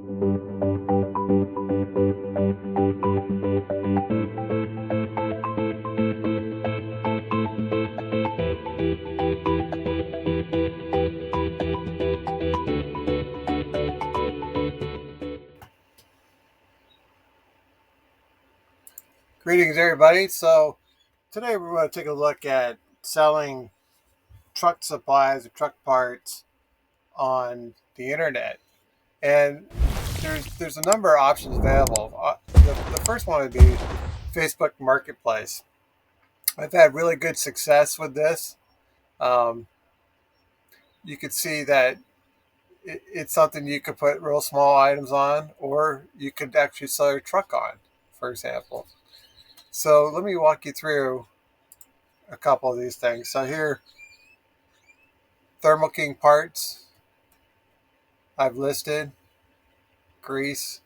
Greetings, everybody. So today we're going to take a look at selling truck supplies or truck parts on the internet, and there's a number of options available. The first one would be Facebook Marketplace. I've had really good success with this. Um, you could see that it's something you could put real small items on, or you could actually sell your truck on, for example. So let me walk you through a couple of these things. So here, Thermo King parts I've listed, grease,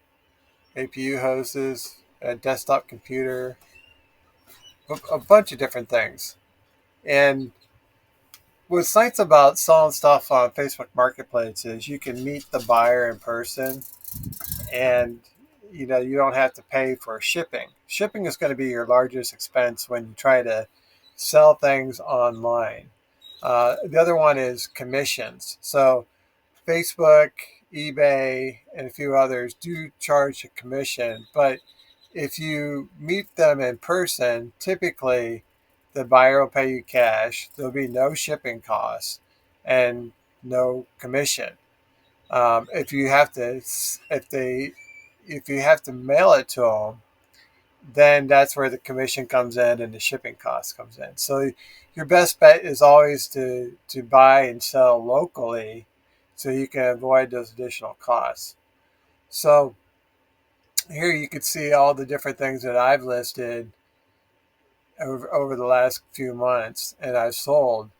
APU hoses, a desktop computer, a bunch of different things. And what's nice about selling stuff on Facebook Marketplace is you can meet the buyer in person, and you don't have to pay for shipping. Shipping is going to be your largest expense when you try to sell things online. The other one is commissions. So Facebook, eBay, and a few others do charge a commission, but if you meet them in person, typically the buyer will pay you cash. There'll be no shipping costs and no commission. If you have to, if you have to mail it to them, then that's where the commission comes in and the shipping cost comes in. So your best bet is always to buy and sell locally, so you can avoid those additional costs. So here you can see all the different things that I've listed over the last few months, and I've sold.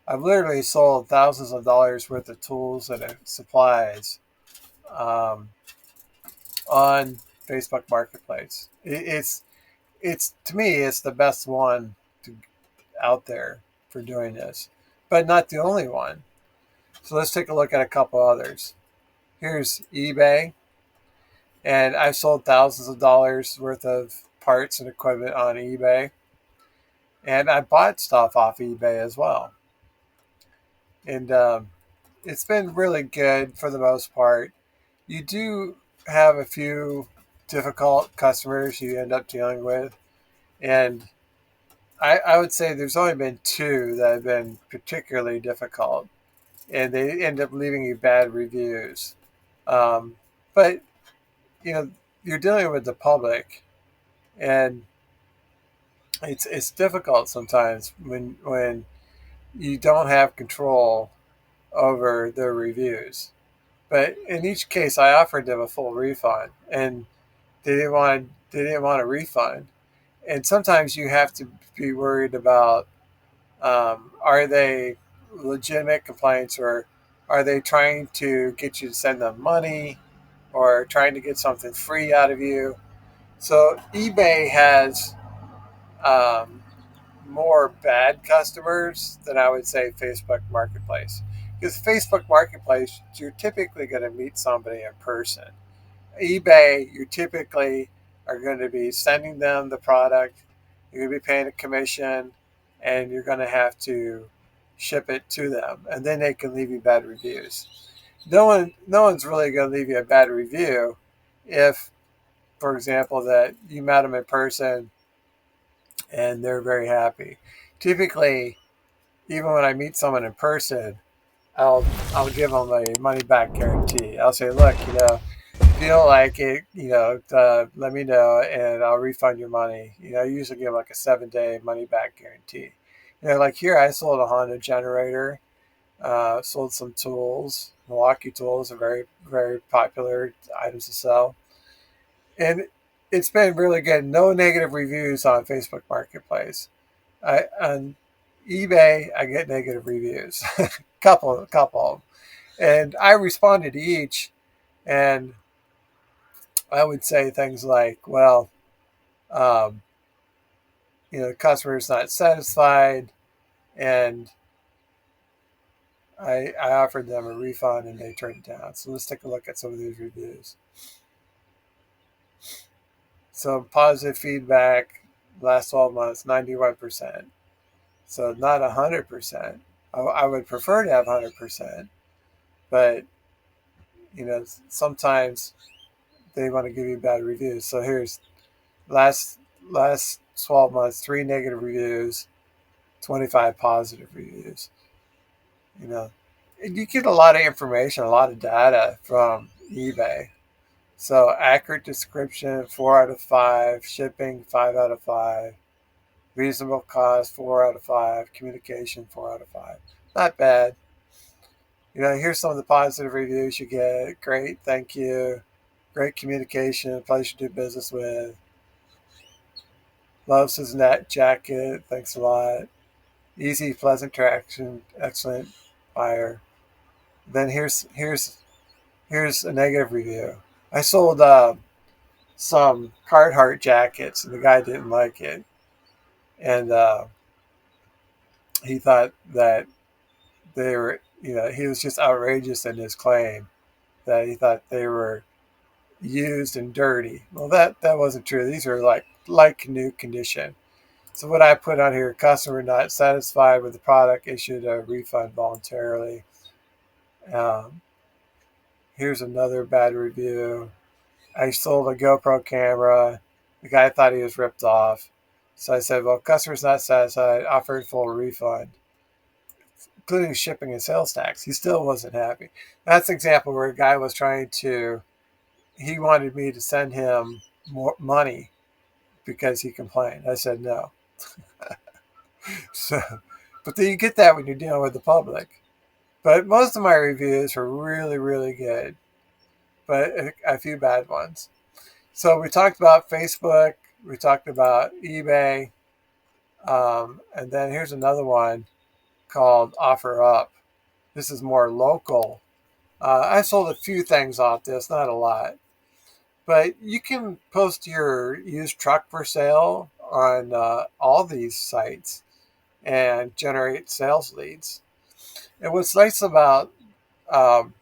I've literally sold thousands of dollars worth of tools and supplies um, on Facebook Marketplace. It's to me, it's the best one out there for doing this, but not the only one. So let's take a look at a couple others. Here's eBay, and I've sold thousands of dollars worth of parts and equipment on eBay, and I bought stuff off eBay as well. And it's been really good for the most part. You do have a few difficult customers you end up dealing with, and I would say there's only been two that have been particularly difficult, and they end up leaving you bad reviews. But you know, you're dealing with the public, and it's difficult sometimes when you don't have control over their reviews. But in each case, I offered them a full refund, and they didn't want a refund. And sometimes you have to be worried about, are they legitimate complaints, or are they trying to get you to send them money, or trying to get something free out of you? So eBay has um, more bad customers than I would say Facebook Marketplace. Because Facebook Marketplace, you're typically going to meet somebody in person. eBay, you typically are going to be sending them the product, you're going to be paying a commission, and you're going to have to ship it to them, and then they can leave you bad reviews. No one's really going to leave you a bad review if, for example, that you met them in person and they're very happy. Typically, even when I meet someone in person, I'll I'll give them a money back guarantee. I'll say, look, if you don't like it, let me know and I'll refund your money. I usually give like a 7-day money back guarantee. Like here, I sold a Honda generator, sold some tools. Milwaukee tools are very, very popular items to sell. And it's been really good. No negative reviews on Facebook Marketplace. On eBay, I get negative reviews, couple of them, and I responded to each, and I would say things like, "Well, um, the customer is not satisfied, and I offered them a refund and they turned it down. So let's take a look at some of these reviews. So positive feedback, last 12 months, 91%. So not 100%. I would prefer to have 100%, but sometimes they want to give you bad reviews. So here's last last 12 months, 3 negative reviews, 25 positive reviews. You know, and you get a lot of information, a lot of data from eBay. So accurate description, 4 out of 5. Shipping, 5 out of 5. Reasonable cost, 4 out of 5. Communication, 4 out of 5. Not bad. Here's some of the positive reviews you get. Great, thank you. Great communication, pleasure to do business with. Loves his net jacket, thanks a lot. Easy, pleasant traction, excellent buyer. Then here's a negative review. I sold some Carhartt jackets, and the guy didn't like it, and he thought that they were, he was just outrageous in his claim that he thought they were used and dirty. Well, that wasn't true. These are like new condition. So what I put on here: customer not satisfied with the product, issued a refund voluntarily. Um, Here's another bad review. I sold a GoPro camera. The guy thought he was ripped off. So I said, well, customer's not satisfied, offered full refund, including shipping and sales tax. He still wasn't happy. That's an example where a guy was he wanted me to send him more money because he complained. I said no. So, but then you get that when you're dealing with the public. But most of my reviews were really, really good, but a few bad ones. So we talked about Facebook, we talked about eBay, and then here's another one called OfferUp. This is more local. I sold a few things off this, not a lot, but you can post your used truck for sale on all these sites and generate sales leads. And what's nice about um,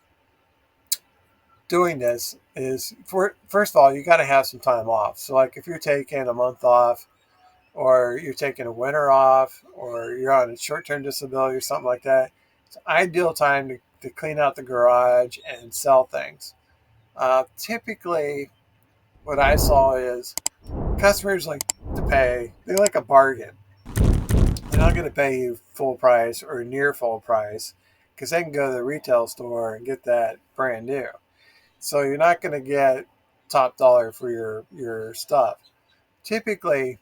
doing this is, first of all, you got to have some time off. So, like if you're taking a month off, or you're taking a winter off, or you're on a short-term disability or something like that, it's an ideal time to clean out the garage and sell things. Typically, what I saw is customers like to pay. They like a bargain. They're not going to pay you full price or near full price because they can go to the retail store and get that brand new. So you're not going to get top dollar for your stuff. Typically,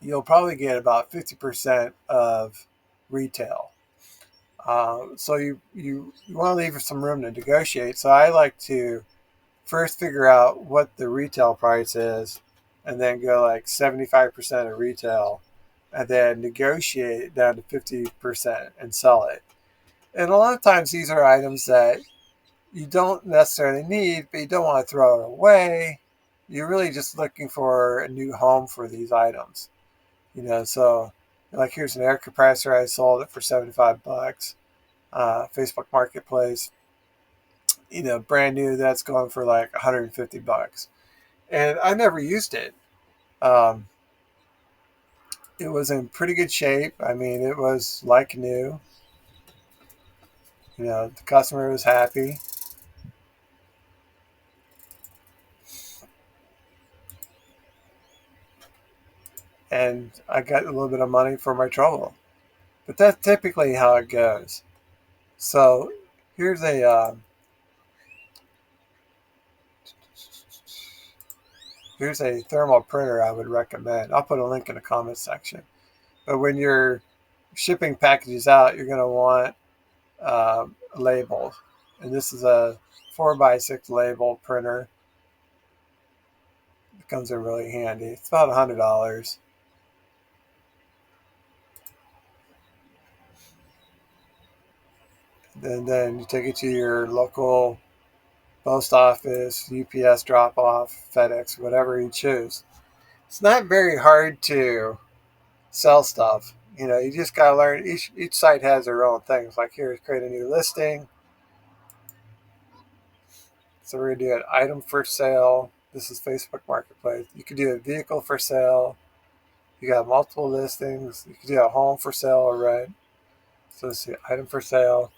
you'll probably get about 50% of retail. So you want to leave some room to negotiate. So I like to first figure out what the retail price is, and then go like 75% of retail, and then negotiate it down to 50% and sell it. And a lot of times these are items that you don't necessarily need, but you don't want to throw it away. You're really just looking for a new home for these items. So like here's an air compressor. I sold it for $75. Facebook Marketplace, brand new, that's going for like $150. And I never used it. Um, it was in pretty good shape. I mean, it was like new. The customer was happy. And I got a little bit of money for my trouble. But that's typically how it goes. So here's a thermal printer I would recommend. I'll put a link in the comments section. But when you're shipping packages out, you're going to want labels. And this is a 4x6 label printer. It comes in really handy. It's about $100. And then you take it to your local post office, UPS drop off, FedEx, whatever you choose. It's not very hard to sell stuff. You just got to learn. Each site has their own things. Like here, create a new listing. So we're going to do an item for sale. This is Facebook Marketplace. You could do a vehicle for sale. You got multiple listings. You could do a home for sale or rent. So let's see, item for sale.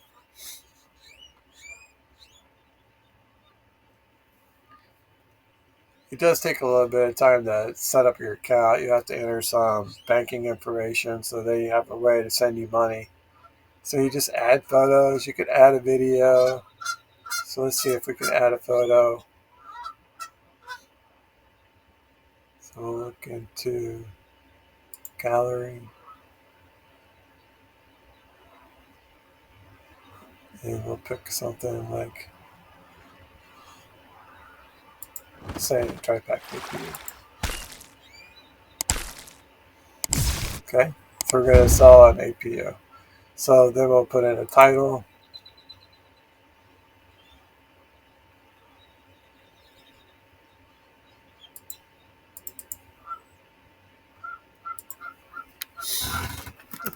It does take a little bit of time to set up your account. You have to enter some banking information so they have a way to send you money. So you just add photos. You could add a video. So let's see if we can add a photo. So we'll look into gallery. And we'll pick something like, say, TriPack APU. Okay, so we're going to sell an APU. So then we'll put in a title.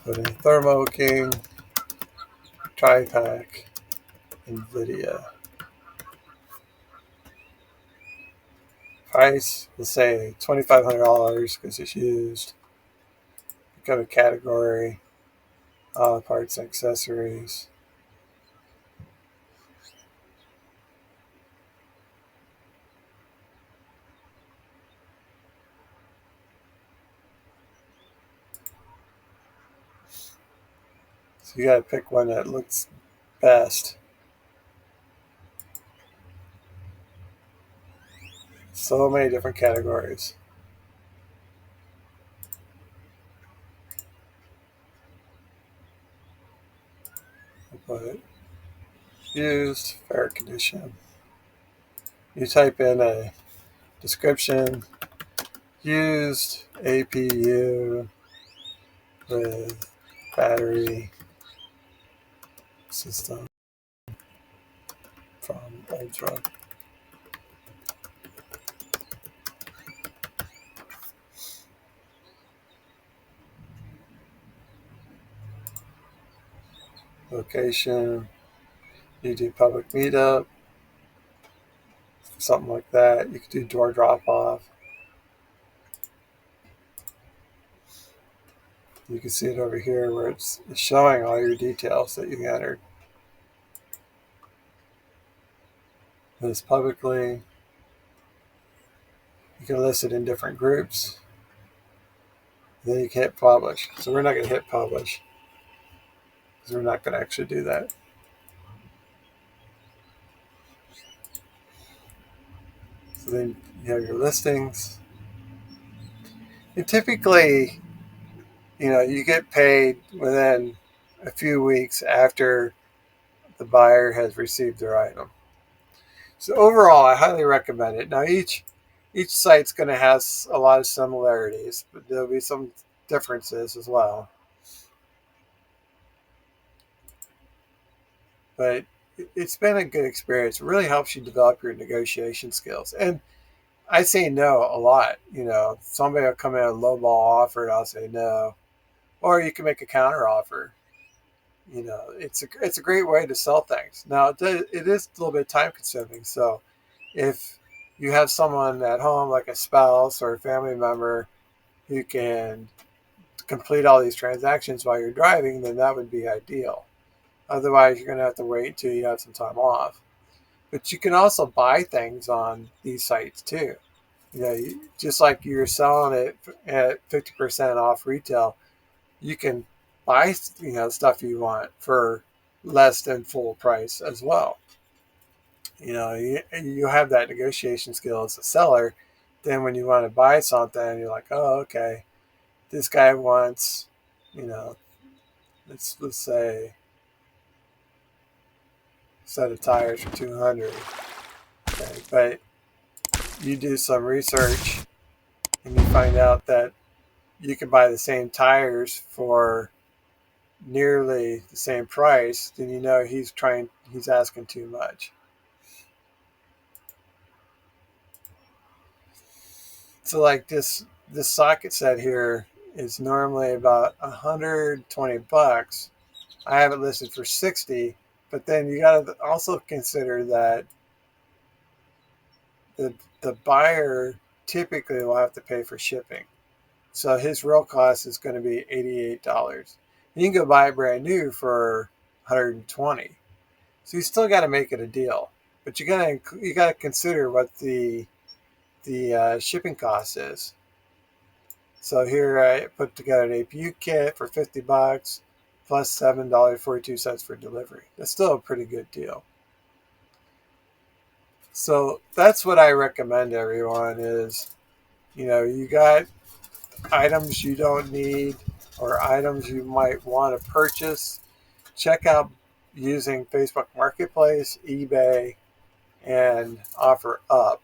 Put in Thermo King, TriPack, NVIDIA. Price, let's say $2,500 because it's used. Go to category, parts and accessories. So you got to pick one that looks best. So many different categories. I'll put used, fair condition. You type in a description, used APU with battery system from Ultra. Location, you do public meetup, something like that. You could do door drop off. You can see it over here where it's showing all your details that you entered. It's publicly. You can list it in different groups. Then you can hit publish. So we're not going to hit publish because we're not going to actually do that. So then you have your listings. And typically, you get paid within a few weeks after the buyer has received their item. So overall, I highly recommend it. Now each site's going to have a lot of similarities, but there'll be some differences as well. But it's been a good experience. It really helps you develop your negotiation skills. And I say no a lot. Somebody will come in a lowball offer, and I'll say no, or you can make a counter offer. It's a great way to sell things. Now it is a little bit time consuming. So if you have someone at home, like a spouse or a family member, who can complete all these transactions while you're driving, then that would be ideal. Otherwise, you're going to have to wait until you have some time off. But you can also buy things on these sites too. Just like you're selling it at 50% off retail, you can buy stuff you want for less than full price as well. You have that negotiation skill as a seller. Then when you want to buy something, you're like, oh, okay, this guy wants, let's say, a set of tires for 200. Okay, but you do some research and you find out that you can buy the same tires for nearly the same price, then he's asking too much. So like this socket set here is normally about 120 bucks. I have it listed for 60, but then you got to also consider that the buyer typically will have to pay for shipping. So his real cost is going to be $88. You can go buy it brand new for 120. So you still got to make it a deal, but you gotta consider what the shipping cost is. So here I put together an APU kit for 50 bucks plus $7.42 for delivery. That's still a pretty good deal. So that's what I recommend everyone is, you got items you don't need or items you might want to purchase. Check out using Facebook Marketplace, eBay, and OfferUp.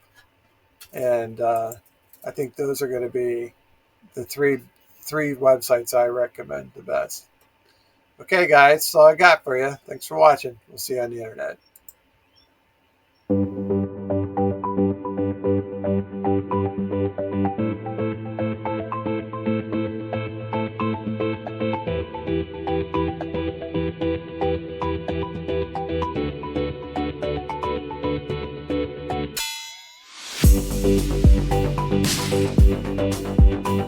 And I think those are going to be the three websites I recommend the best. Okay, guys, that's all I got for you. Thanks for watching. We'll see you on the internet.